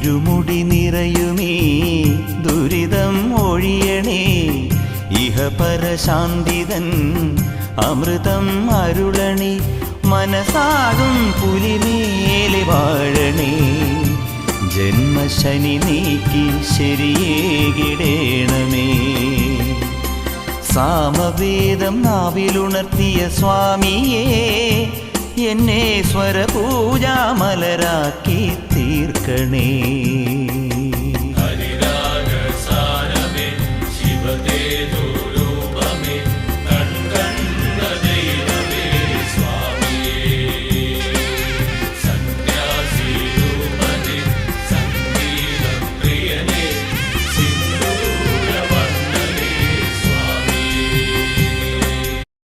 ഇരുമുടി നിറയുമേ ദുരിതം ഒഴിയണേ ഇഹപരശാന്തിതൻ അമൃതം അരുളണേ മനസാകും പുലിമേലെ വാഴണേ ജന്മശനി നീക്കി ശരിയേകിടേണമേ സാമവേദം നാവിലുണർത്തിയ സ്വാമിയേ എന്നെ സ്വരപൂജാമലരാക്കി തീർക്കണേ.